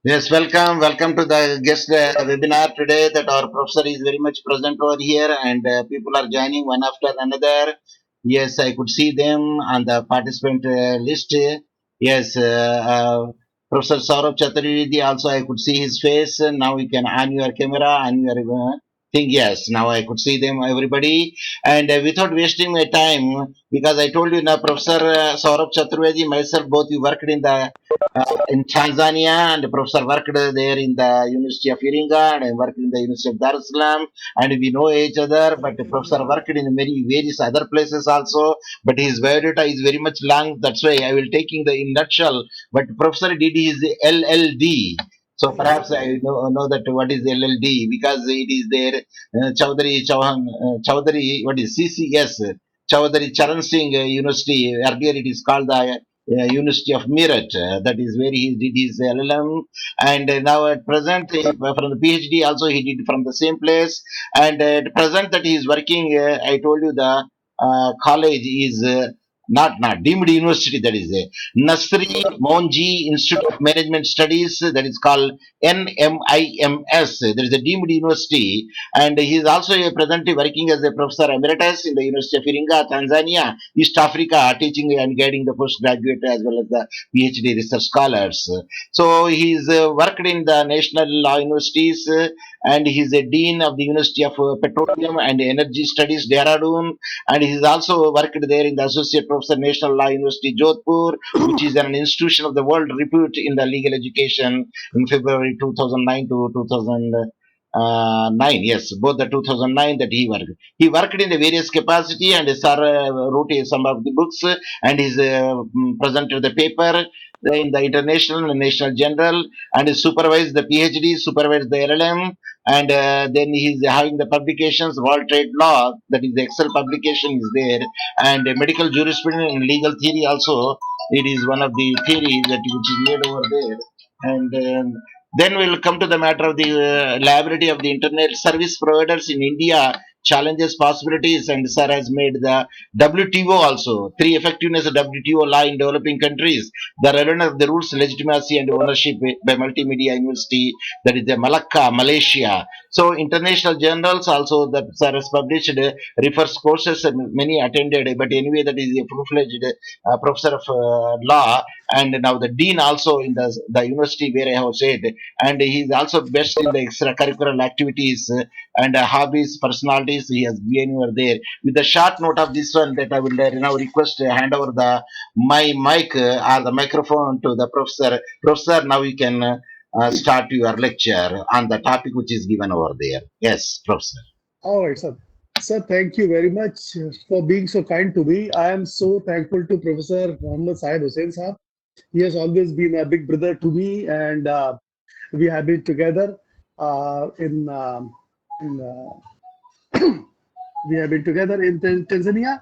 Yes, welcome to the guest webinar today. That our professor is very much present over here, and people are joining one after another. Yes, I could see them on the participant list. Yes, Professor Saurabh Chaturvedi also I could see his face. Now you can on your camera, on your thing. Yes, now I could see them, everybody, and without wasting my time, because I told you now, Professor Saurabh Chaturvedi, myself, both we worked in Tanzania, and the professor worked there in the University of Iringa, and I worked in the University of Dar es Salaam, and we know each other. But the professor worked in many various other places also. But his biodata is very much long. That's why I will taking the in nutshell. But professor did his LLD. So perhaps I know that what is LLD, because it is there. Chaudhary Chauhan, Chaudhary, what is CCS? Chaudhary Charan Singh University. Earlier it is called the University of Meerut. That is where he did his LLM, and now at present from the PhD also he did from the same place. And at present that he is working, I told you the college is not deemed university. That is Nasri Monji Institute of Management Studies. That is called NMIMS. There is a deemed university, and he is also presently working as a professor emeritus in the University of Iringa, Tanzania, East Africa, teaching and guiding the postgraduate as well as the PhD research scholars. So he's worked in the national law universities, and he's a dean of the University of Petroleum and Energy Studies, Dehradun, and he's also worked there in the associate professor, National Law University, Jodhpur, which is an institution of the world repute in the legal education in February 2009 to 2009. Yes, both the 2009 that he worked in the various capacity, and sir wrote some of the books, and he's presented the paper in the international and national journal, and he supervised the PhD, supervised the LLM, and then he's having the publications, World Trade Law, that is the Excel publication is there, and medical jurisprudence and legal theory also. It is one of the theories that which is made over there, and then we'll come to the matter of the liability of the internet service providers in India, challenges, possibilities, and sir has made the WTO also. Three effectiveness of WTO law in developing countries, the relevance of the rules, legitimacy, and ownership by Multimedia University, that is the Malacca, Malaysia. So international journals also that sir has published refers courses, and many attended. But anyway, that is a full-fledged professor of law, and now the dean also in the university where I have said, and he is also best in the extracurricular activities and hobbies, personalities. He has been over there. With the short note of this one, that I will now request hand over the my mic or the microphone to the professor. Professor, now you can start your lecture on the topic which is given over there. Yes, professor. All right, sir. Sir, thank you very much for being so kind to me. I am so thankful to Professor Muhammad Sahib Hussain Sahab. He has always been a big brother to me, and we have been together in we have been together in Tanzania,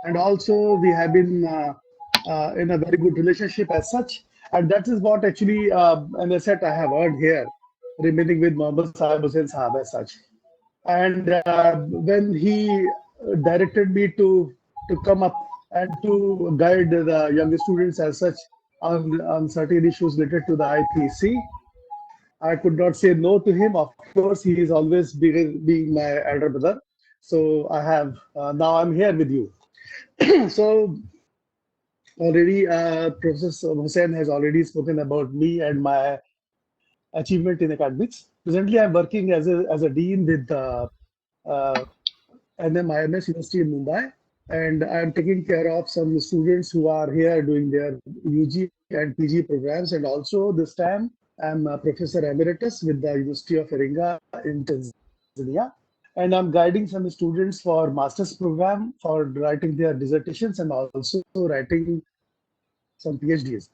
and also we have been in a very good relationship as such. And that is what actually an asset I have earned here, remaining with Muhammad Sahib Hussain Sahab as such. And when he directed me to come up and to guide the young students as such on certain issues related to the IPC, I could not say no to him. Of course, he is always being my elder brother. So I have now I'm here with you. So already Professor Hussain has already spoken about me and my achievement in academics. Presently, I'm working as a dean with NMIMS University in Mumbai, and I'm taking care of some students who are here doing their UG and PG programs. And also this time, I'm a professor emeritus with the University of Iringa in Tanzania, and I'm guiding some students for master's program for writing their dissertations and also writing some PhDs.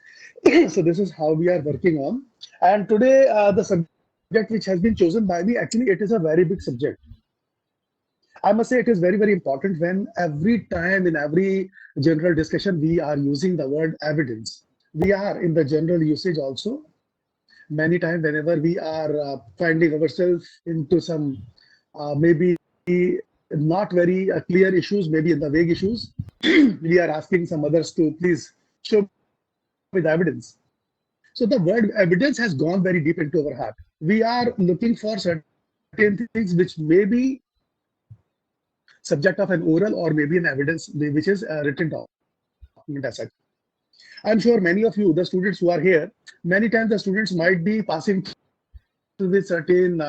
So this is how we are working on. And today, the subject which has been chosen by me, actually, it is a very big subject. I must say it is very, very important when every time in every general discussion we are using the word evidence. We are in the general usage also. Many times, whenever we are finding ourselves into some maybe not very clear issues, maybe in the vague issues, we are asking some others to please show me the evidence. So the word evidence has gone very deep into our heart. We are looking for certain things which may be subject of an oral or maybe an evidence which is a written document as such. I'm sure many of you, the students who are here, many times the students might be passing through with certain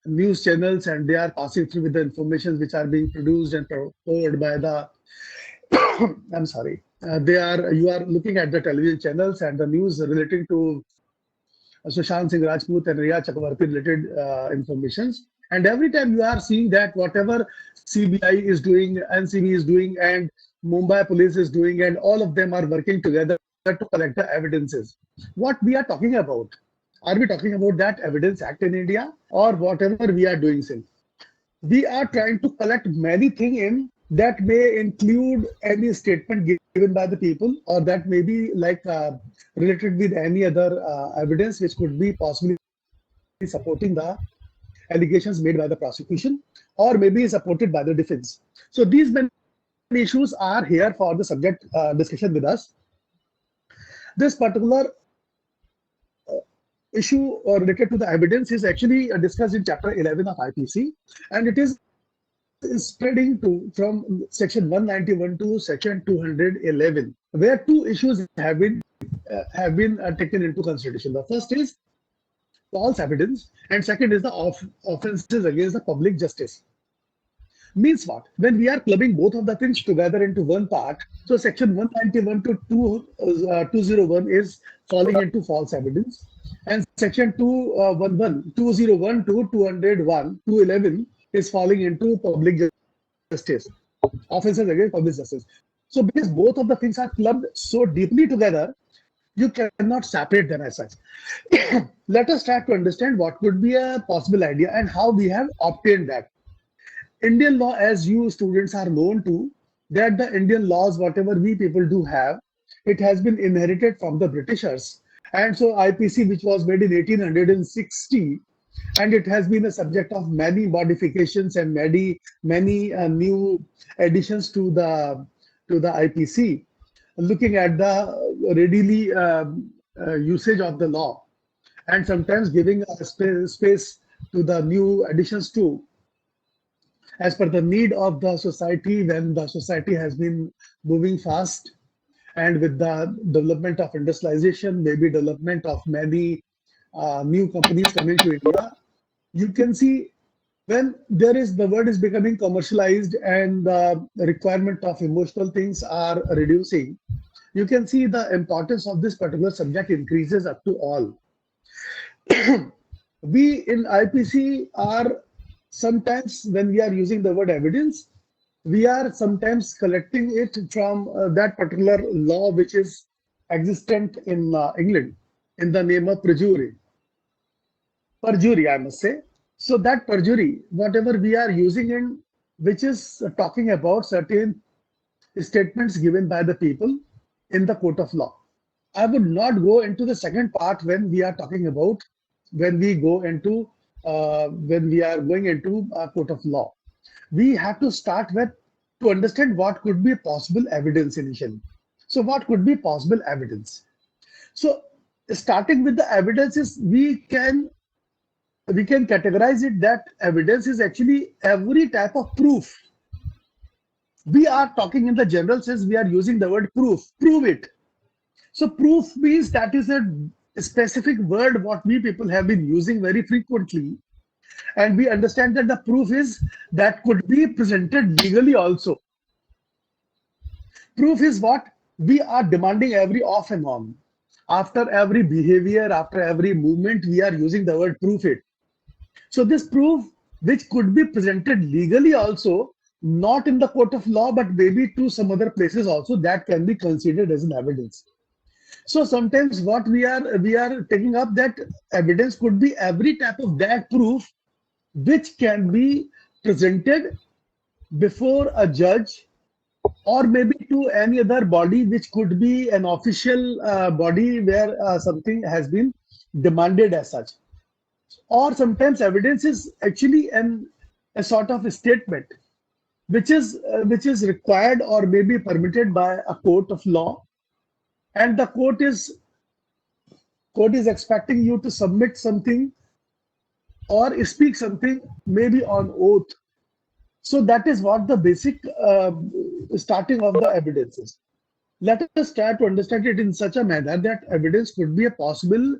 news channels and they are passing through with the information which are being produced and forwarded by the I'm sorry. You are looking at the television channels and the news relating to Sushant Singh Rajput and Riya Chakravarti related informations. And every time you are seeing that whatever CBI is doing, NCB is doing, and Mumbai police is doing, and all of them are working together to collect the evidences. What we are talking about? Are we talking about that Evidence Act in India or whatever we are doing since? We are trying to collect many things in that may include any statement given by the people, or that may be like related with any other evidence which could be possibly supporting the allegations made by the prosecution or maybe supported by the defense. So these many issues are here for the subject discussion with us. This particular issue related to the evidence is actually discussed in chapter 11 of IPC, and it is spreading to from section 191 to section 211, where two issues have been taken into consideration. The first is false evidence, and second is the offenses against the public justice. Means what? When we are clubbing both of the things together into one part, so section 191 to 201 is falling into false evidence, and section 211, 201 to 201, 211 is falling into public justice, offenses against public justice. So because both of the things are clubbed so deeply together, you cannot separate them as such. Let us try to understand what could be a possible idea and how we have obtained that. Indian law, as you students are known to, that the Indian laws, whatever we people do have, it has been inherited from the Britishers. And so IPC, which was made in 1860, and it has been a subject of many modifications and many new additions to the IPC, looking at the readily usage of the law, and sometimes giving a space to the new additions too, as per the need of the society when the society has been moving fast, and with the development of industrialization, maybe development of many new companies coming to India, you can see when there is the word is becoming commercialized and the requirement of emotional things are reducing, you can see the importance of this particular subject increases up to all. We in IPC are sometimes, when we are using the word evidence, we are sometimes collecting it from that particular law which is existent in England in the name of perjury, I must say. So that perjury, whatever we are using in, which is talking about certain statements given by the people in the court of law. I would not go into the second part when we are talking about when we go into when we are going into a court of law. We have to start with to understand what could be possible evidence initially. So what could be possible evidence? So starting with the evidence is we can categorize it that evidence is actually every type of proof. We are talking in the general sense, we are using the word prove it. So proof means that is a specific word what we people have been using very frequently, and we understand that the proof is that could be presented legally also. Proof is what we are demanding every off and on. After every behavior, after every movement, we are using the word proof it. So this proof, which could be presented legally also, not in the court of law, but maybe to some other places also, that can be considered as an evidence. So sometimes what we are taking up that evidence could be every type of that proof which can be presented before a judge or maybe to any other body which could be an official body where something has been demanded as such. Or sometimes evidence is actually a sort of a statement which is required or maybe permitted by a court of law, and the court is court is expecting you to submit something or speak something maybe on oath. So that is what the basic starting of the evidence is. Let us try to understand it in such a manner that evidence could be a possible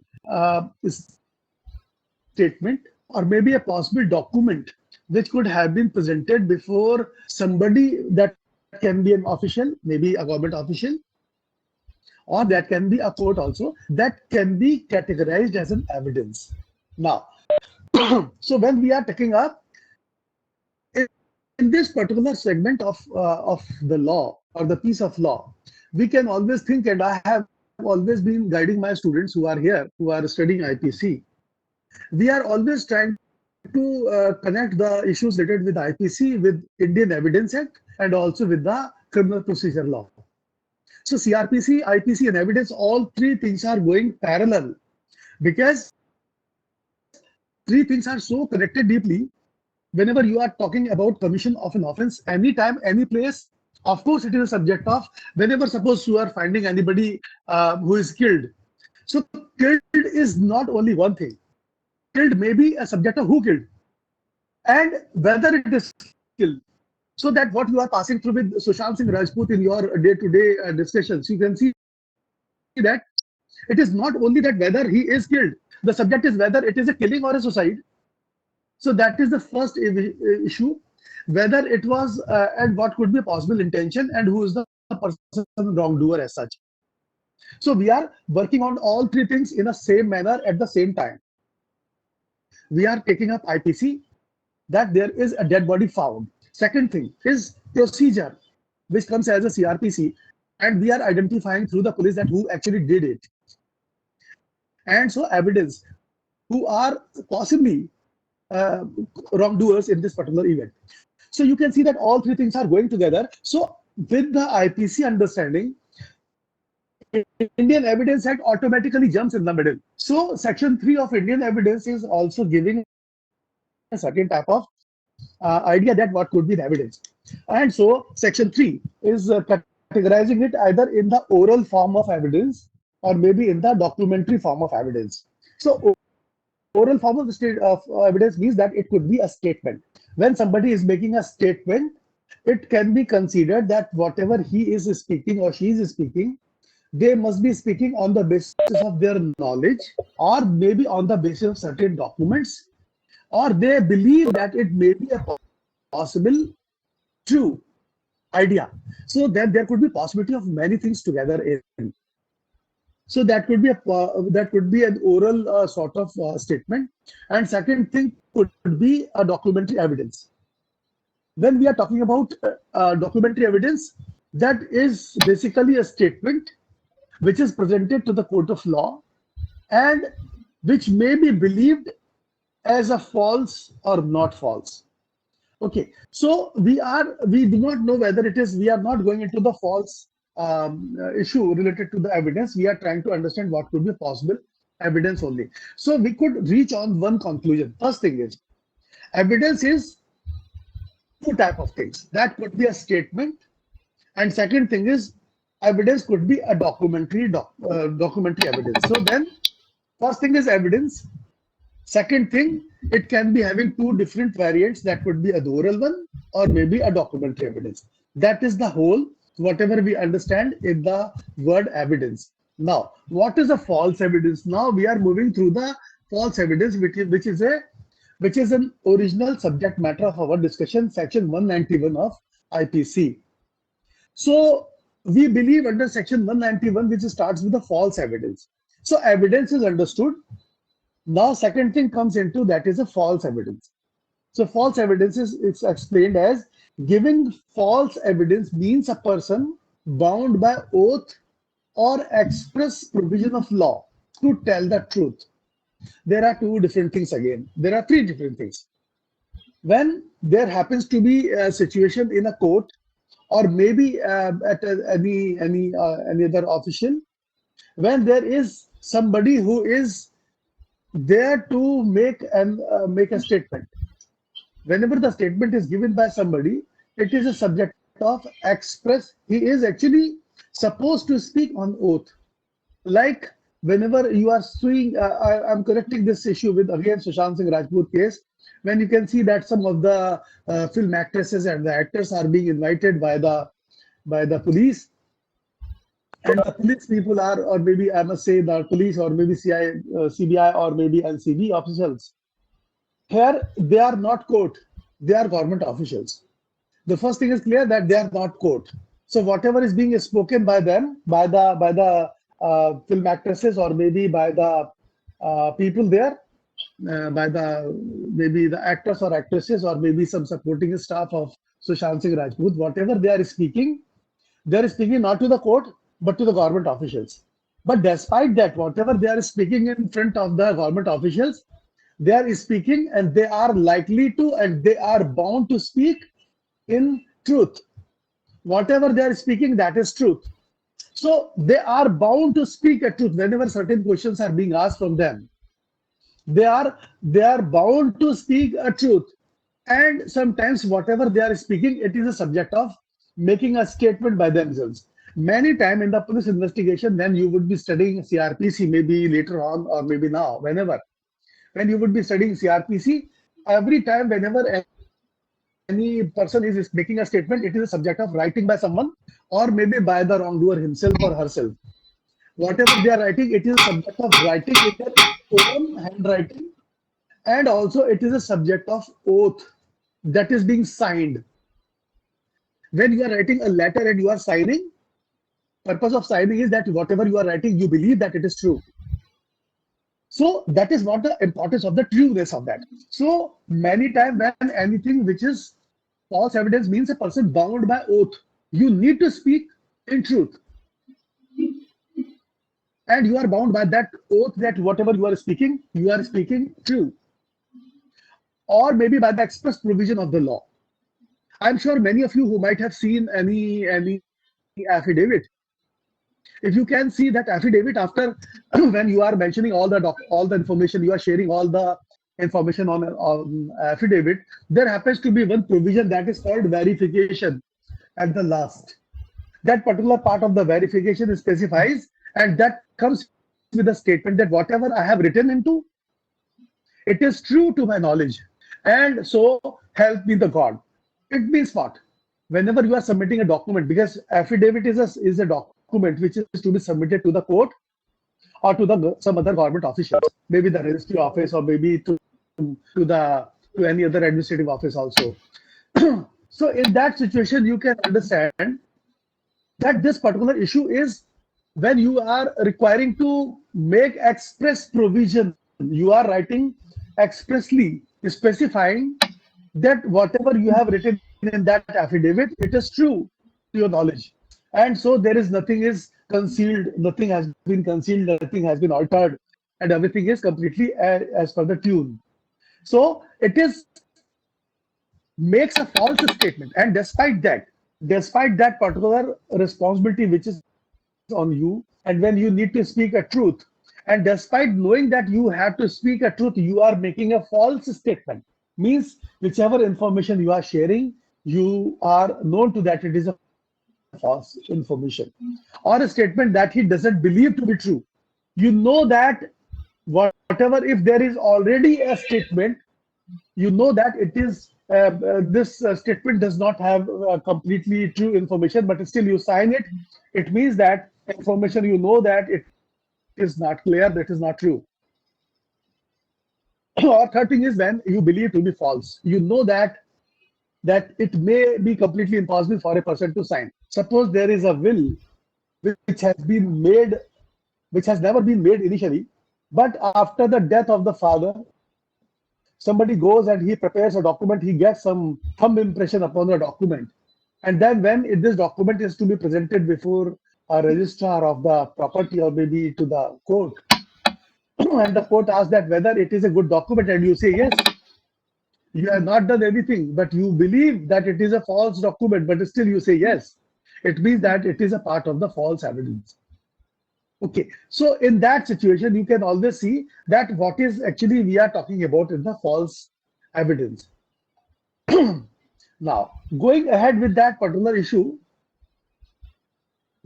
statement or maybe a possible document which could have been presented before somebody that can be an official, maybe a government official, or that can be a court also, that can be categorized as an evidence. Now, so when we are taking up in this particular segment of the law or the piece of law, we can always think, and I have always been guiding my students who are here, who are studying IPC. We are always trying to connect the issues related with IPC with Indian Evidence Act and also with the criminal procedure law. So CRPC, IPC, and evidence, all three things are going parallel because three things are so connected deeply. Whenever you are talking about commission of an offense, anytime, any place, of course, it is a subject of whenever suppose you are finding anybody who is killed. So killed is not only one thing. Killed may be a subject of who killed and whether it is killed. So that what you are passing through with Sushant Singh Rajput in your day-to-day discussions, you can see that it is not only that whether he is killed, the subject is whether it is a killing or a suicide. So that is the first issue, whether it was and what could be a possible intention and who is the person wrongdoer as such. So we are working on all three things in a same manner at the same time. We are taking up IPC, that there is a dead body found. Second thing is procedure, which comes as a CRPC, and we are identifying through the police that who actually did it. And so evidence, who are possibly wrongdoers in this particular event. So you can see that all three things are going together. So with the IPC understanding, Indian Evidence Act automatically jumps in the middle. So Section 3 of Indian Evidence is also giving a certain type of idea that what could be the evidence. And so Section 3 is categorizing it either in the oral form of evidence or maybe in the documentary form of evidence. So oral form of evidence means that it could be a statement. When somebody is making a statement, it can be considered that whatever he is speaking or she is speaking, they must be speaking on the basis of their knowledge or maybe on the basis of certain documents, or they believe that it may be a possible true idea. So then there could be possibility of many things together in. So that could be an oral sort of statement. And second thing could be a documentary evidence. When we are talking about documentary evidence, that is basically a statement which is presented to the court of law and which may be believed as a false or not false. Okay, so we do not know whether it is, we are not going into the false issue related to the evidence. We are trying to understand what could be possible evidence only. So we could reach on one conclusion. First thing is, evidence is two type of things. That could be a statement, and second thing is, evidence could be a documentary evidence. So then, first thing is evidence. Second thing, it can be having two different variants. That could be a oral one or maybe a documentary evidence. That is the whole, whatever we understand in the word evidence. Now, what is a false evidence? Now we are moving through the false evidence, which is an original subject matter of our discussion, section 191 of IPC. So we believe under section 191, which starts with the false evidence. So evidence is understood. Now, second thing comes into that is a false evidence. So false evidence is it's explained as giving false evidence means a person bound by oath or express provision of law to tell the truth. There are two different things again. There are three different things. When there happens to be a situation in a court or maybe at any other official, when there is somebody who is there to make a statement. Whenever the statement is given by somebody, it is a subject of express. He is actually supposed to speak on oath. Like whenever you are suing, I'm correcting this issue with again Sushant Singh Rajput case, when you can see that some of the film actresses and the actors are being invited by the police, and the police people are, or maybe I must say the police, or maybe CBI, or maybe NCB officials. Here they are not court; they are government officials. The first thing is clear that they are not court. So whatever is being spoken by them, by the film actresses, or maybe by the people there, by the maybe the actors or actresses, or maybe some supporting staff of Sushant Singh Rajput, whatever they are speaking not to the court but to the government officials. But despite that, whatever they are speaking in front of the government officials, they are speaking, and they are likely to, and they are bound to speak in truth. Whatever they are speaking, that is truth. So they are bound to speak a truth whenever certain questions are being asked from them. They are bound to speak a truth. And sometimes whatever they are speaking, it is a subject of making a statement by themselves. Many time in the police investigation, when you would be studying CRPC, maybe later on or maybe now, whenever, when you would be studying CRPC, every time whenever any person is making a statement, it is a subject of writing by someone, or maybe by the wrongdoer himself or herself. Whatever they are writing, it is a subject of writing in their own handwriting, and also it is a subject of oath that is being signed. When you are writing a letter and you are signing, purpose of signing is that whatever you are writing, you believe that it is true. So that is what the importance of the trueness of that. So many times when anything which is false evidence means a person bound by oath, you need to speak in truth, and you are bound by that oath that whatever you are speaking true, or maybe by the express provision of the law. I'm sure many of you who might have seen any affidavit, if you can see that affidavit after when you are mentioning all the information, you are sharing all the information on affidavit, there happens to be one provision that is called verification at the last. That particular part of the verification specifies, and that comes with a statement that whatever I have written into, it is true to my knowledge, and so help me the God. It means what? Whenever you are submitting a document, because affidavit is a document which is to be submitted to the court or to the some other government officials, maybe the registry office, or maybe to any other administrative office also. So in that situation, you can understand that this particular issue is when you are requiring to make express provision, you are writing expressly specifying that whatever you have written in that affidavit, it is true to your knowledge. And so there is nothing is concealed, nothing has been concealed, nothing has been altered, and everything is completely as per the tune. So it is makes a false statement, and despite that particular responsibility which is on you, and when you need to speak a truth, and despite knowing that you have to speak a truth, you are making a false statement. Means whichever information you are sharing, you are known to that it is a false information, or a statement that he doesn't believe to be true. You know that whatever, if there is already a statement, you know that it is this statement does not have completely true information, but still you sign it. It means that information, you know that it is not clear, that is not true. Or third thing is when you believe to be false, you know that it may be completely impossible for a person to sign. Suppose there is a will which has been made, which has never been made initially, but after the death of the father, somebody goes and he prepares a document, he gets some thumb impression upon the document. And then when this document is to be presented before a registrar of the property, or maybe to the court, and the court asks that whether it is a good document, and you say yes, you have not done anything, but you believe that it is a false document, but still you say yes, it means that it is a part of the false evidence. Okay, so in that situation, you can always see that what is actually we are talking about is the false evidence. Now, going ahead with that particular issue,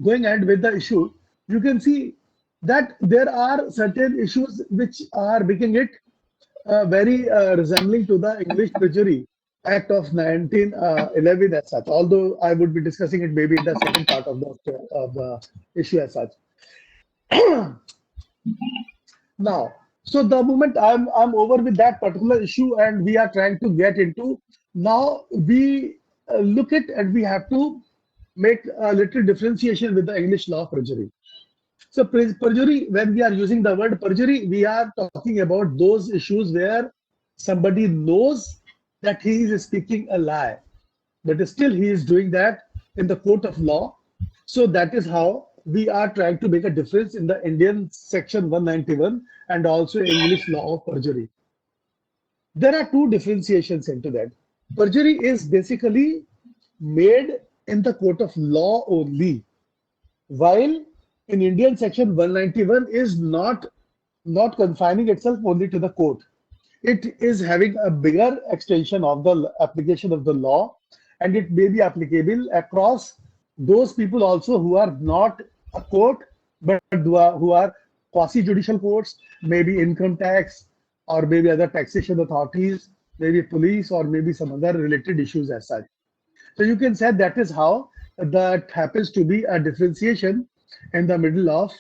going ahead with the issue, you can see. that there are certain issues which are making it very resembling to the English Treasury Act of 1911 as such. Although I would be discussing it maybe in the second part of the issue as such. Now, so the moment I'm over with that particular issue, and we are trying to get into now, we look at and we have to make a little differentiation with the English law perjury. So perjury, when we are using the word perjury, we are talking about those issues where somebody knows that he is speaking a lie, but still he is doing that in the court of law. So that is how we are trying to make a difference in the Indian section 191 and also English law of perjury. There are two differentiations into that. Perjury is basically made in the court of law only, while in Indian section 191 is not confining itself only to the court. It is having a bigger extension of the application of the law, and it may be applicable across those people also who are not a court but who are quasi-judicial courts, maybe income tax or maybe other taxation authorities, maybe police or maybe some other related issues as such. So you can say that is how that happens to be a differentiation in the middle of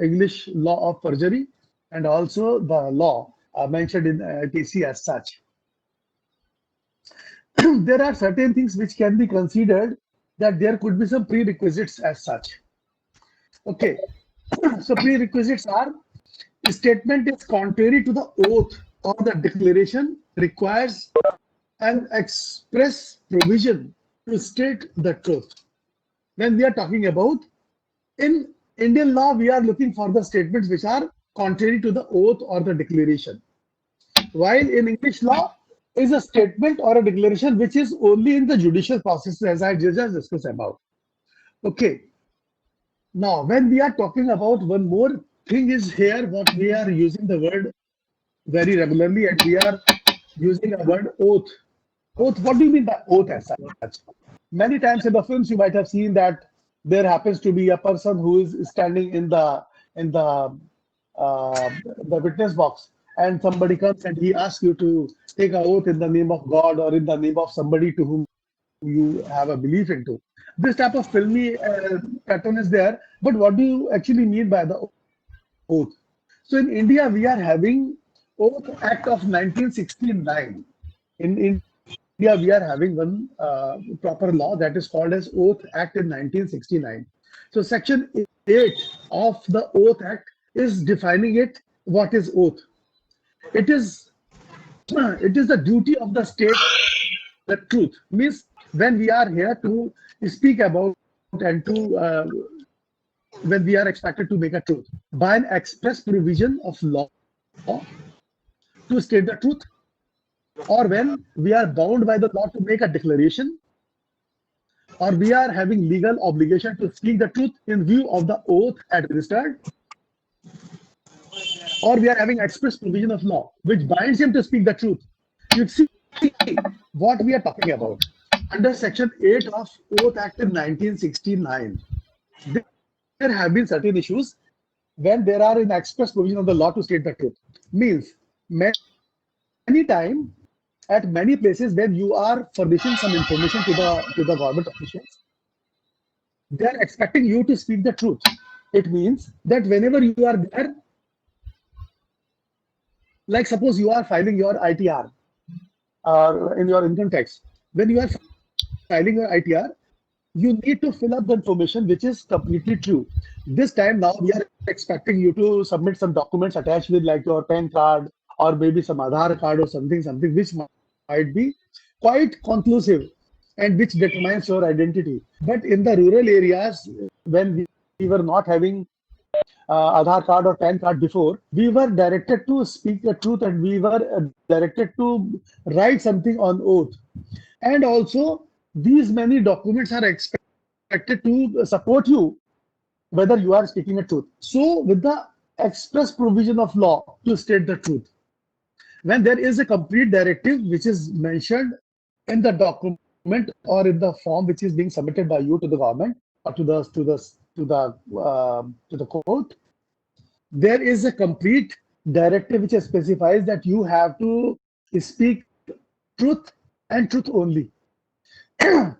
English law of perjury and also the law mentioned in TC as such. There are certain things which can be considered that there could be some prerequisites as such. Okay, so prerequisites are: statement is contrary to the oath or the declaration, requires an express provision to state the truth. When we are talking about in Indian law, we are looking for the statements which are contrary to the oath or the declaration. While in English law is a statement or a declaration which is only in the judicial process, as I just discussed about. Okay. Now, when we are talking about one more thing is here, what we are using the word very regularly, and we are using a word oath. Oath, what do you mean by oath as such? Many times in the films, you might have seen that there happens to be a person who is standing in the witness box, and somebody comes and he asks you to take an oath in the name of God or in the name of somebody to whom you have a belief into. This type of filmy pattern is there, but what do you actually mean by the oath? So in India, we are having Oath Act of 1969. In India, we are having one proper law that is called as Oath Act in 1969. So Section 8 of the Oath Act is defining it. What is oath? It is the duty of the state the truth. Means when we are here to speak about and to when we are expected to make a truth by an express provision of law to state the truth, or when we are bound by the law to make a declaration, or we are having legal obligation to speak the truth in view of the oath administered, or we are having express provision of law which binds him to speak the truth. You see what we are talking about. Under Section 8 of Oath Act in 1969, there have been certain issues when there are in express provision of the law to state the truth. Means many time at many places when you are furnishing some information to the government officials, they are expecting you to speak the truth. It means that whenever you are there, like suppose you are filing your ITR in your income tax, when you are filing your ITR, you need to fill up the information which is completely true. This time now we are expecting you to submit some documents attached with like your PAN card or maybe some Aadhaar card or something which might be quite conclusive and which determines your identity. But in the rural areas, when we were not having Aadhaar card or PAN card before, we were directed to speak the truth and we were directed to write something on oath. And also, these many documents are expected to support you whether you are speaking the truth. So, with the express provision of law to state the truth, when there is a complete directive which is mentioned in the document or in the form which is being submitted by you to the government or to the court, there is a complete directive which specifies that you have to speak truth and truth only.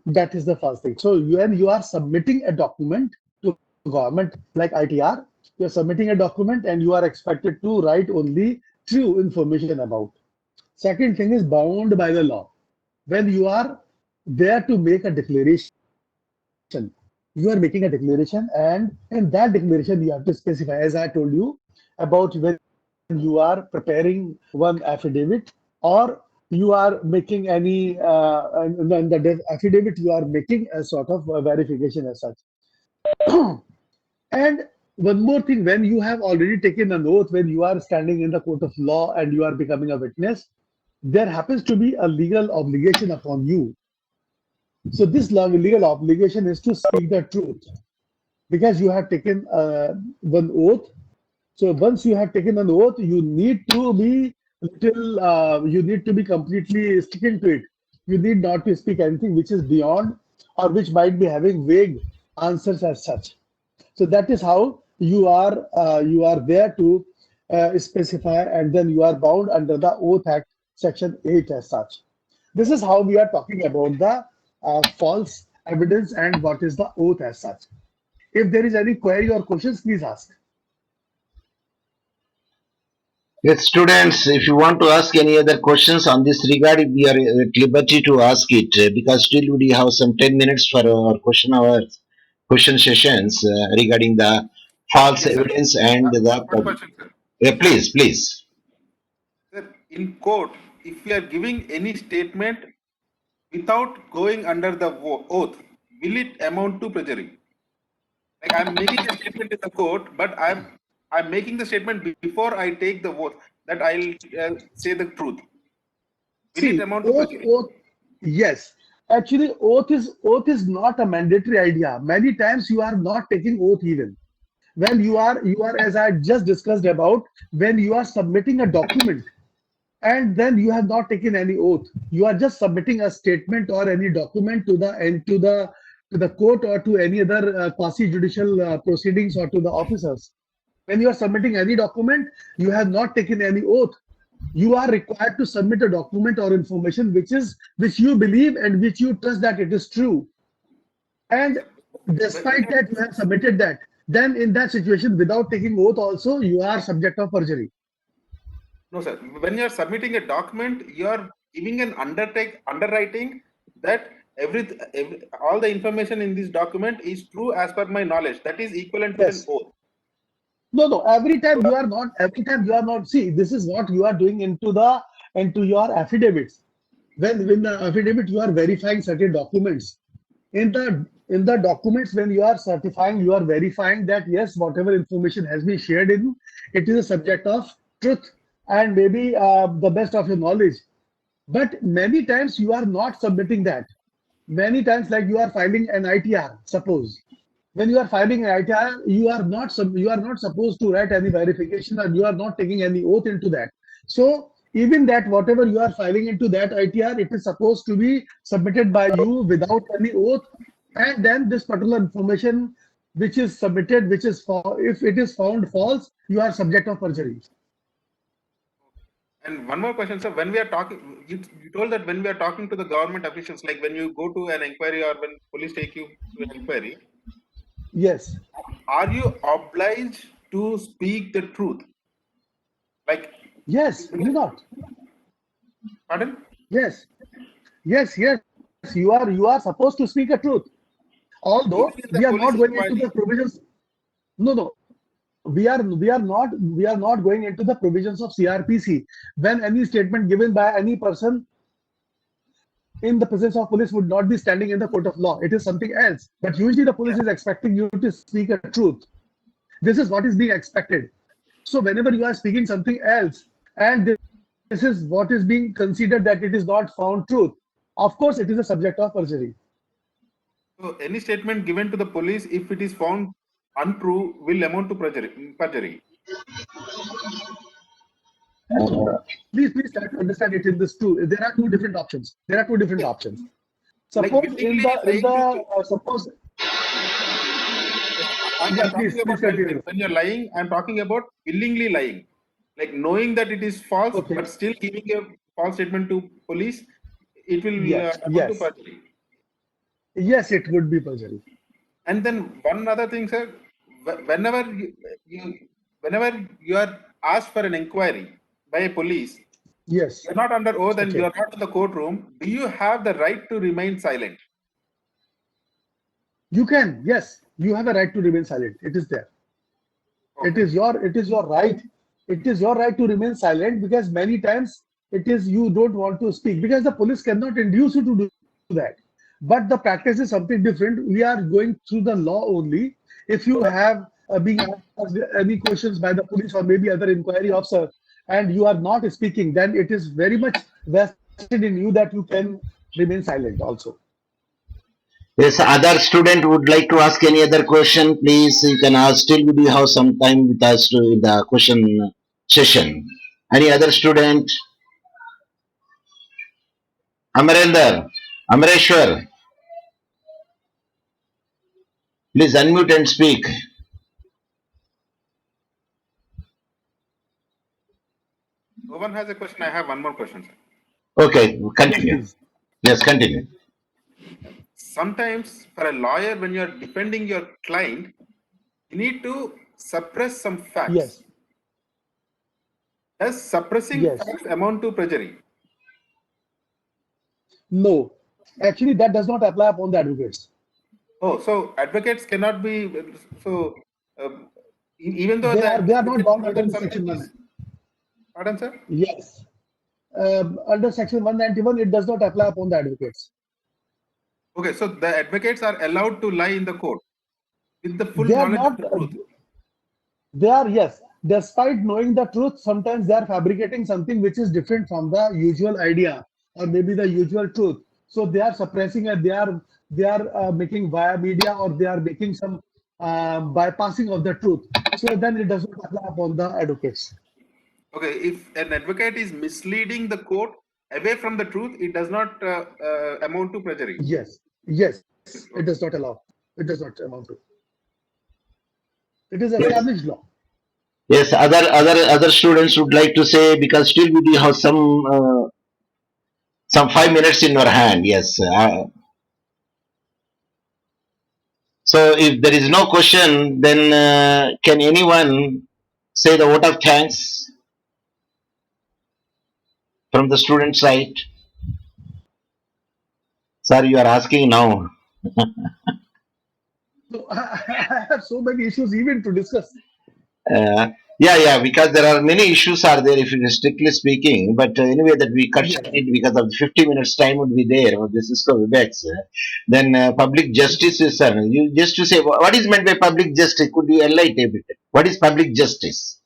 That is the first thing. So when you are submitting a document to government like ITR, you are submitting a document and you are expected to write only true information about. Second thing is bound by the law. When you are there to make a declaration, you are making a declaration, and in that declaration you have to specify, as I told you, about when you are preparing one affidavit, or you are making any and then the affidavit you are making a sort of verification as such. And one more thing, when you have already taken an oath, when you are standing in the court of law and you are becoming a witness, there happens to be a legal obligation upon you. So this legal obligation is to speak the truth, because you have taken one oath. So once you have taken an oath, you need to be you need to be completely sticking to it. You need not to speak anything which is beyond, or which might be having vague answers as such. So that is how you are there to specify, and then you are bound under the Oath Act Section 8 as such. This is how we are talking about the false evidence and what is the oath as such. If there is any query or questions, please ask. Yes, students, if you want to ask any other questions on this regard, we are at liberty to ask it because still we have some 10 minutes for our question sessions regarding the false Yes, sir. evidence and the One question, sir. yeah, please. Sir, in court, if we are giving any statement without going under the oath, will it amount to perjury? Like I'm making a statement in the court, but I'm making the statement before I take the oath that I'll say the truth. Will it See, amount to perjury? yes. Actually, oath is not a mandatory idea. Many times you are not taking oath even. When you are, as I just discussed about, when you are submitting a document and then you have not taken any oath, you are just submitting a statement or any document to the and to the court or to any other quasi judicial proceedings or to the officers. When you are submitting any document, you have not taken any oath. You are required to submit a document or information which you believe and which you trust that it is true. And despite that, you have submitted that. Then in that situation, without taking oath, also you are subject of perjury. No, sir. When you're submitting a document, you're giving an underwriting that all the information in this document is true as per my knowledge. That is equivalent to an Yes. oath. No. Every time you are not. Every time you are not. See, this is what you are doing into your affidavits. When the affidavit you are verifying certain documents. In the documents, when you are certifying, you are verifying that yes, whatever information has been shared in, it is a subject of truth and maybe the best of your knowledge. But many times you are not submitting that. Many times, like you are filing an ITR, suppose. When you are filing an ITR, you are not supposed to write any verification, or you are not taking any oath into that. So even that, whatever you are filing into that ITR, it is supposed to be submitted by you without any oath, and then this particular information which is submitted, if it is found false, you are subject of perjury. And one more question, sir. When we are talking, you told that when we are talking to the government officials, like when you go to an inquiry or when police take you to an inquiry, Yes. are you obliged to speak the truth? Like, Yes. Do not. pardon? Yes. Yes. You are supposed to speak a truth. Although Even if we the are police not is going into the inquiring, provisions. No. We are not going into the provisions of CRPC. When any statement given by any person in the presence of police would not be standing in the court of law. It is something else. But usually the police yeah. is expecting you to speak a truth. This is what is being expected. So whenever you are speaking something else, and this is what is being considered that it is not found truth, of course it is a subject of perjury. So any statement given to the police, if it is found untrue, will amount to perjury. Please try to understand it in this two. There are two different options. Like Suppose willingly saying to suppose yes, I'm Yeah, talking please about continue. when you're lying, I'm talking about willingly lying. Like knowing that it is false, Okay. but still giving a false statement to police, it will Yes, amount to yes, perjury. yes, it would be perjury. And then one other thing, sir, whenever whenever you are asked for an inquiry by a police, Yes. you're not under oath and Okay. you're not in the courtroom. Do you have the right to remain silent? You can, yes, you have a right to remain silent. It is there. Okay. It is your right. It is your right to remain silent because many times it is you don't want to speak because the police cannot induce you to do that. But the practice is something different. We are going through the law only. If you have being asked any questions by the police or maybe other inquiry officer and you are not speaking, then it is very much vested in you that you can remain silent also. Yes, other student would like to ask any other question, please. You can ask. Still, we do have some time with us to in the question session. Any other student? Amarendra, Amareshwar, please unmute and speak. Rowan has a question. I have one more question, sir. Okay, Yes, continue. please. Yes, continue. Sometimes, for a lawyer, when you're defending your client, you need to suppress some facts. Yes, Does suppressing yes. facts amount to perjury? No, actually, that does not apply upon the advocates. Oh, so advocates cannot be so. Even though the They are not advocate bound told them under something Section is, 1. pardon, sir. Yes, under Section 191, it does not apply upon the advocates. Okay, so the advocates are allowed to lie in the court with the full They are knowledge of not. the truth. They are, yes. Despite knowing the truth, sometimes they are fabricating something which is different from the usual idea or maybe the usual truth. So they are suppressing it. They are making via media or they are making some bypassing of the truth. So then it does not apply upon the advocates. Okay, if an advocate is misleading the court away from the truth, it does not amount to perjury. Yes, yes, it does Okay. not allow. It does not amount to. It is Yes, established law. yes. Other students would like to say because still we do have some 5 minutes in your hand. Yes. So if there is no question, then can anyone say the vote of thanks from the student side? Sir, you are asking now. So I have so many issues even to discuss. Yeah, because there are many issues are there if it is strictly speaking. But anyway, that we cut Yes. it because of the 50 minutes time would be there for the Cisco Webex. Then public justice is you just to say what is meant by public justice? Could you enlighten a bit? What is public justice?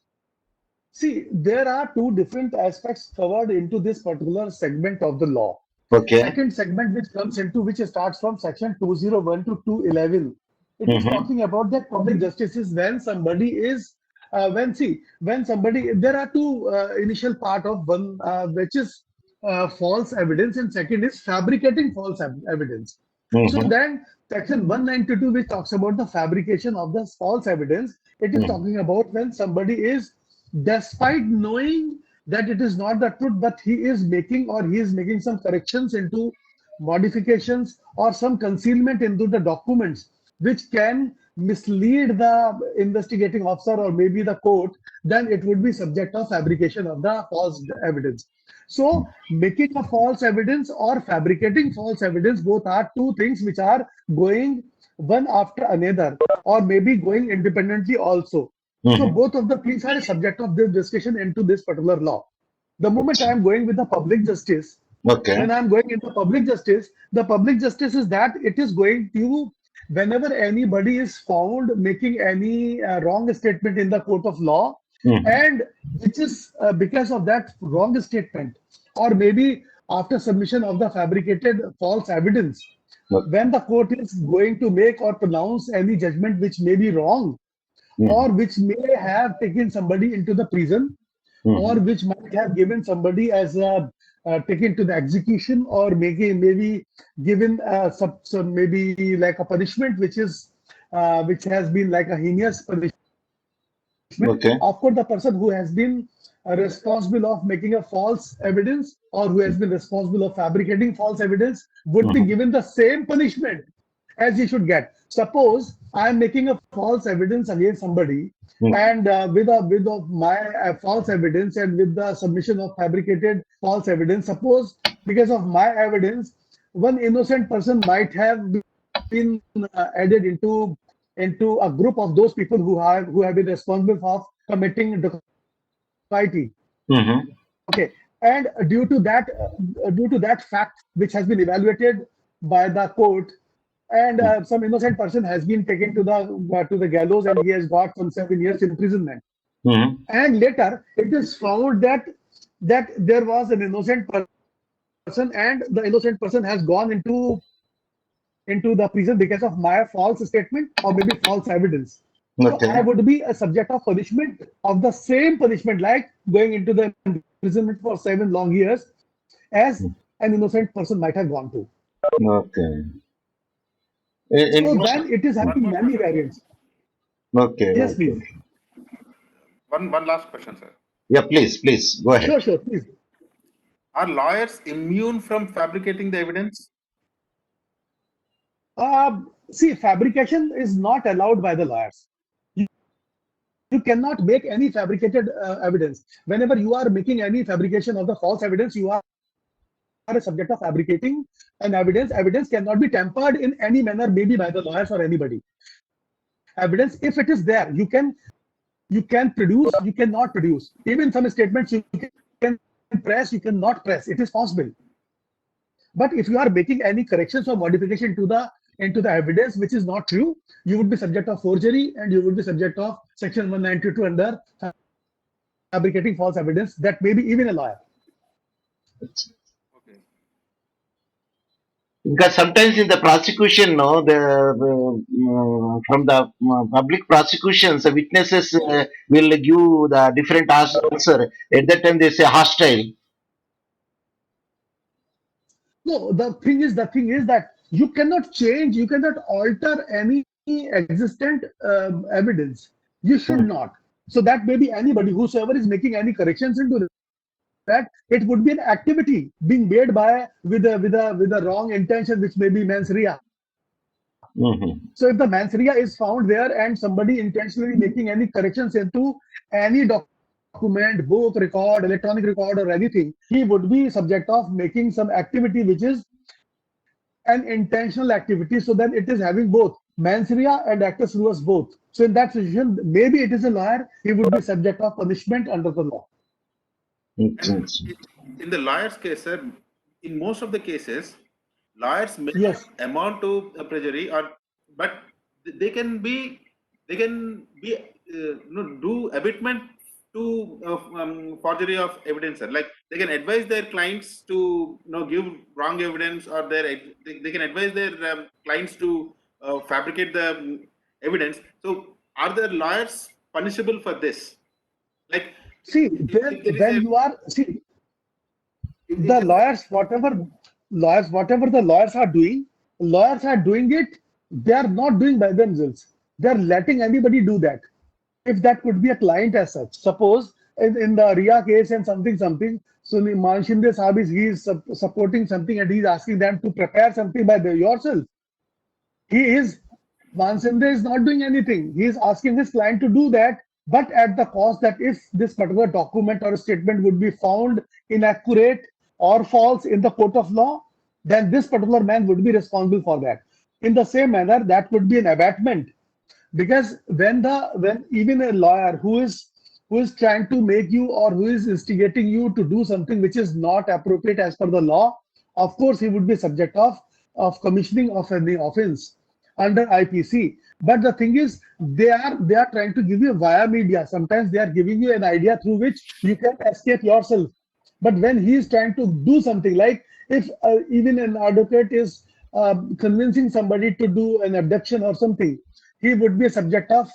See, there are two different aspects covered into this particular segment of the law. Okay. Second segment, which comes into which starts from section 201 to 211. It is Mm-hmm. talking about that public justice is when somebody is when somebody there are two initial part of one which is false evidence and second is fabricating false evidence. So Mm-hmm. then section 192 which talks about the fabrication of the false evidence, it is talking about when somebody is despite knowing that it is not the truth, but he is making some corrections into modifications or some concealment into the documents which can mislead the investigating officer or maybe the court, then it would be subject of fabrication of the false evidence. So making a false evidence or fabricating false evidence, both are two things which are going one after another or maybe going independently also. So Mm-hmm. both of the things are a subject of this discussion into this particular law. The moment I am going with the public justice, Okay. when I'm going into public justice, the public justice is that it is going to, whenever anybody is found making any wrong statement in the court of law, Mm-hmm. and which is because of that wrong statement, or maybe after submission of the fabricated false evidence, when the court is going to make or pronounce any judgment which may be wrong, or Mm-hmm. which may have taken somebody into the prison, or Mm-hmm. which might have given somebody as a taken to the execution, or maybe given some maybe like a punishment which is which has been like a heinous punishment. Okay. Of course, the person who has been responsible of making a false evidence or who has been responsible of fabricating false evidence would be Mhm. given the same punishment as he should get. Suppose I am making a false evidence against somebody, Mhm. and with my false evidence and with the submission of fabricated false evidence, suppose because of my evidence, one innocent person might have been added into a group of those people who have been responsible for committing dacoity. Mhm. Okay, and due to that fact, which has been evaluated by the court, and some innocent person has been taken to the gallows, and he has got some 7 years imprisonment. Mhm. And later, it is found that there was an innocent person, and the innocent person has gone into the prison because of my false statement or maybe false evidence. So Okay. I would be a subject of punishment of the same punishment, like going into the imprisonment for 7 long years, as an innocent person might have gone to. Okay. In So most. then it is One having more many question, sir. variants. Okay. Yes, Okay. please. One last question, sir. Yeah. Please go ahead. Sure, please. Are lawyers immune from fabricating the evidence? See, fabrication is not allowed by the lawyers. You cannot make any fabricated evidence. Whenever you are making any fabrication of the false evidence, you are a subject of fabricating an evidence. Evidence cannot be tampered in any manner, maybe by the lawyers or anybody. Evidence, if it is there, you can produce, you cannot produce. Even some statements you can press, you cannot press. It is possible. But if you are making any corrections or modification into the evidence which is not true, you would be subject of forgery and you would be subject of Section 192 under fabricating false evidence. That may be even a lawyer. Okay. Because sometimes in the prosecution, no, from the public prosecutions, the witnesses will give the different answer. At that time, they say hostile. No, the thing is that you cannot change, you cannot alter any existent evidence. You should not. So that may be anybody, whosoever is making any corrections into that, it would be an activity being made by with a wrong intention, which may be mens rea. Mhm. So if the mens rea is found there and somebody intentionally making any corrections into any document, book, record, electronic record, or anything, he would be subject of making some activity which is an intentional activity. So then it is having both mens rea and actus reus both. So in that situation, maybe it is a lawyer, he would be subject of punishment under the law. And in the lawyer's case, sir, in most of the cases, lawyers may Yes. not amount to a perjury, but they can be do abatement to forgery of evidence, sir. Like they can advise their clients to give wrong evidence, or they can advise their clients to fabricate the evidence. So are the lawyers punishable for this? Like See, if there is when a you are, see, if the there is whatever the lawyers are doing it, they are not doing by themselves. They are letting anybody do that. If that could be a client as such. Suppose in the Ria case and something, so Manshinde Saab he is supporting something and he is asking them to prepare something by yourself. He is Manshinde is not doing anything. He is asking his client to do that, but at the cost that if this particular document or statement would be found inaccurate or false in the court of law, then this particular man would be responsible for that. In the same manner, that would be an abatement, because when even a lawyer who is trying to make you or who is instigating you to do something which is not appropriate as per the law, of course he would be subject of commissioning of any offense under IPC. But the thing is, they are trying to give you via media. Sometimes they are giving you an idea through which you can escape yourself. But when he is trying to do something, like if even an advocate is convincing somebody to do an abduction or something, he would be a subject of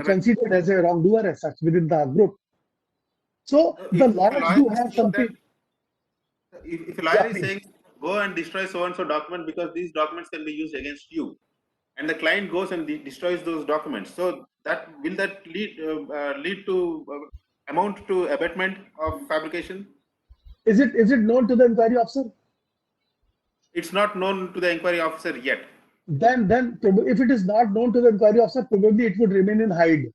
considered as a wrongdoer as such within the group. So the if a lawyers lawyer do is have saying that something. if a lawyer Yeah, is please. saying go and destroy so and so document because these documents can be used against you, and the client goes and destroys those documents. So will that lead to amount to abatement of fabrication? Is it known to the inquiry officer? It's not known to the inquiry officer yet. Then if it is not known to the inquiry officer, probably it would remain in hide.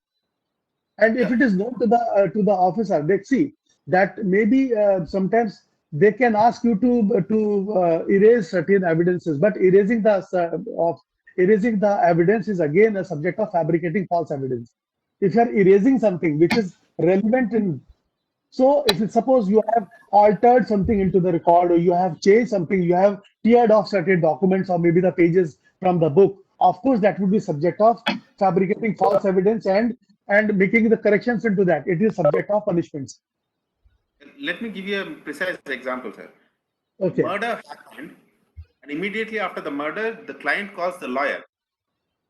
And if Yeah. it is known to the officer, they see that maybe sometimes they can ask you to erase certain evidences, but erasing the evidence is again a subject of fabricating false evidence. If you are erasing something which is relevant in, so if suppose you have altered something into the record, or you have changed something, you have teared off certain documents or maybe the pages from the book, of course that would be subject of fabricating false evidence and making the corrections into that. It is subject of punishments. Let me give you a precise example, sir. Okay. Murder happened, and immediately after the murder, the client calls the lawyer.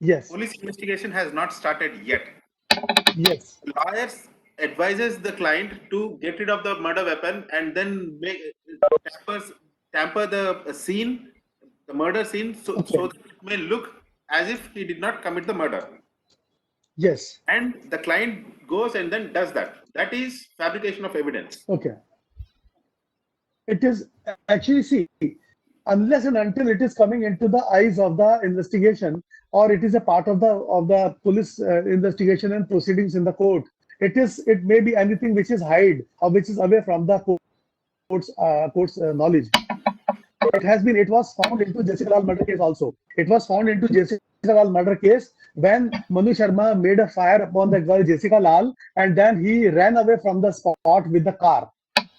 Yes. Police investigation has not started yet. Yes. The lawyers advises the client to get rid of the murder weapon and then tamper the scene, the murder scene, so that it may look as if he did not commit the murder. Yes. And the client goes and then does that. That is fabrication of evidence. Okay. It is actually, see, unless and until it is coming into the eyes of the investigation, or it is a part of the police investigation and proceedings in the court, it may be anything which is hide or which is away from the court's knowledge. It was found into Jessica Lal murder case also. It was found into Jessica Lal murder case when Manu Sharma made a fire upon the girl Jessica Lal, and then he ran away from the spot with the car.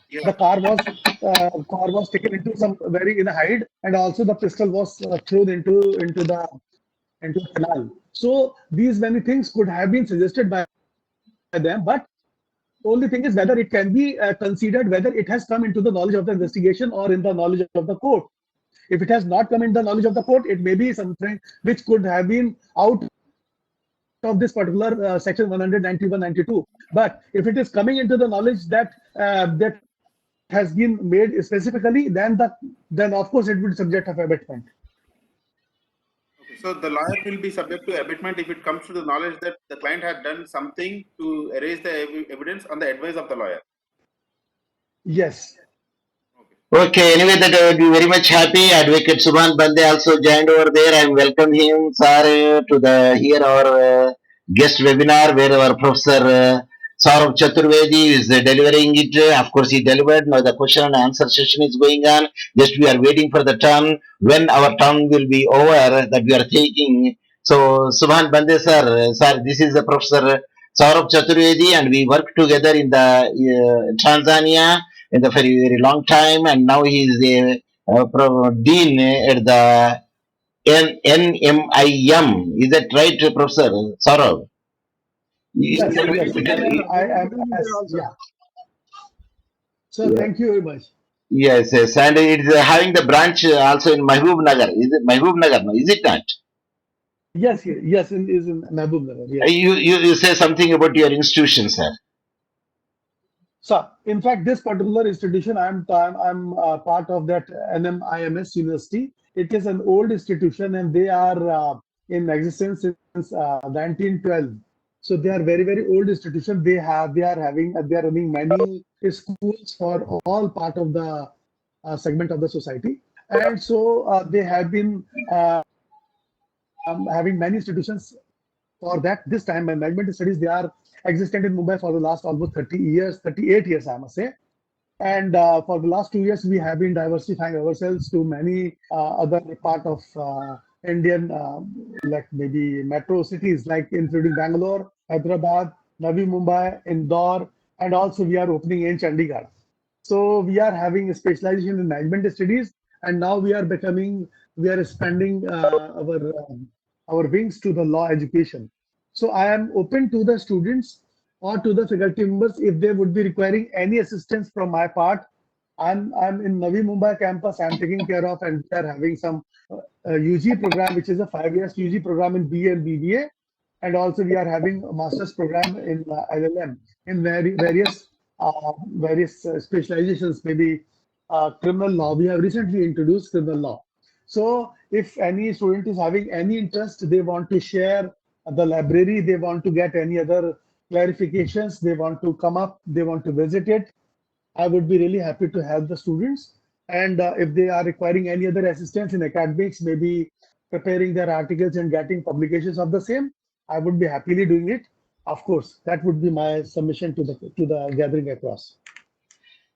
Yeah. The car was taken into some very in a hide, and also the pistol was thrown into the canal. So these many things could have been suggested by them, but only thing is whether it can be considered whether it has come into the knowledge of the investigation or in the knowledge of the court. If it has not come in the knowledge of the court, it may be something which could have been out of this particular section 191-92. But if it is coming into the knowledge that that has been made specifically, then of course it will be subject of abatement. Okay, so the lawyer will be subject to abatement if it comes to the knowledge that the client had done something to erase the evidence on the advice of the lawyer. Yes. Okay, anyway, that I would be very much happy. Advocate Subhan Bande also joined over there. I welcome him, sir, to our guest webinar where our professor Saurabh Chaturvedi is delivering it. Of course, he delivered. Now the question and answer session is going on. Just we are waiting for the turn. When our turn will be over, that we are taking. So, Subhan Bande, sir, this is the professor Saurabh Chaturvedi, and we work together in the Tanzania in the very, very long time, and now he is a dean at the NMIM. Is that right, Professor Saurav? Yes. Yeah. So thank you very much. Yes, and it is having the branch also in Mahbub Nagar. Is it Mahbub Nagar? No, is it not? Yes, is in Mahbub Nagar. Yes. You say something about your institution, sir. So, in fact, this particular institution, I'm part of that NMIMS University. It is an old institution, and they are in existence since 1912. So they are very, very old institution. They are running many schools for all part of the segment of the society, and so they have been having many institutions for that. This time, my management studies, they are existent in Mumbai for the last almost 30 years, 38 years, I must say. And for the last 2 years, we have been diversifying ourselves to many other part of Indian, like maybe metro cities, like including Bangalore, Hyderabad, Navi Mumbai, Indore, and also we are opening in Chandigarh. So we are having a specialization in management studies, and now we are expanding our wings to the law education. So I am open to the students or to the faculty members if they would be requiring any assistance from my part. I'm in Navi Mumbai campus. I'm taking care of, and we are having some UG program, which is a 5 years UG program in BA and BBA, and also we are having a master's program in LLM in various specializations, maybe criminal law. We have recently introduced criminal law. So if any student is having any interest, they want to share the library, they want to get any other clarifications, they want to come up, they want to visit it, I would be really happy to help the students. And if they are requiring any other assistance in academics, maybe preparing their articles and getting publications of the same, I would be happily doing it. Of course, that would be my submission to the gathering across.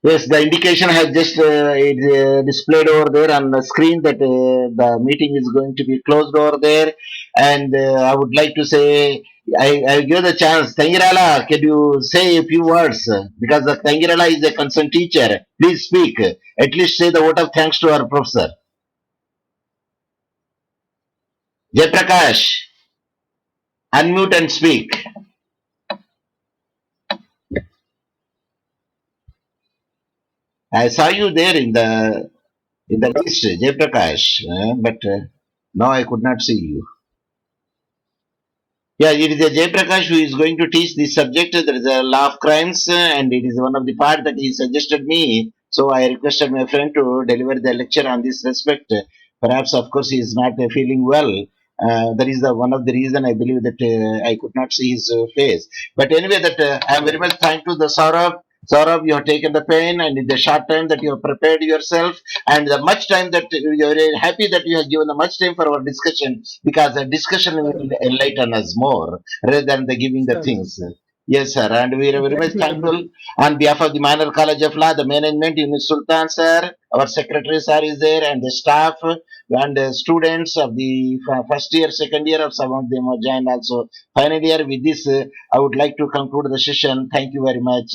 Yes, the indication has just displayed over there on the screen that the meeting is going to be closed over there. And I would like to say, I give the chance. Tangirala, can you say a few words? Because the Tangirala is a concerned teacher. Please speak. At least say the vote of thanks to our professor. Jayaprakash, unmute and speak. I saw you there in the list, Jayaprakash, but now I could not see you. Yeah, it is a Jayaprakash who is going to teach this subject. There is a law of crimes, and it is one of the part that he suggested me. So I requested my friend to deliver the lecture on this respect. Perhaps, of course, he is not feeling well. That is the one of the reason I believe that I could not see his face. But anyway, that I am very much thankful to the Saurabh. Saurabh, you have taken the pain, and in the short time that you have prepared yourself, and the much time that you are very happy that you have given the much time for our discussion, because the discussion will enlighten us more rather than the giving the Certainly. things. Yes, sir, and we are very Thank much you very much. thankful on behalf of the Minor College of Law, the management, Yunus Sultan sir, our secretary sir is there, and the staff and the students of the first year, second year of some of them are joined also. Final year, with this, I would like to conclude the session. Thank you very much,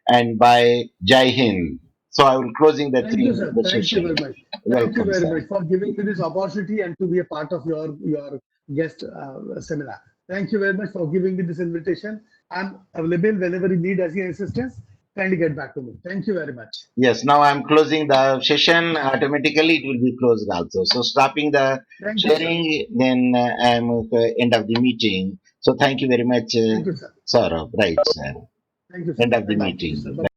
and by Jai Hind. So I will closing the Thank you, sir. the Thank you session. very much. Thank you Welcome, very sir. much for giving me this opportunity and to be a part of your guest seminar. Thank you very much for giving me this invitation. I'm available whenever you need any assistance. Kindly get back to me. Thank you very much. Yes, now I'm closing the session. Automatically, it will be closed also. So stopping the Thank you, sir. sharing, then I'm at the end of the meeting. So thank you very much, Thank you, sir. Saurabh. Right, sir. Thank you, sir. End of the Thank you, meeting. sir. Bye.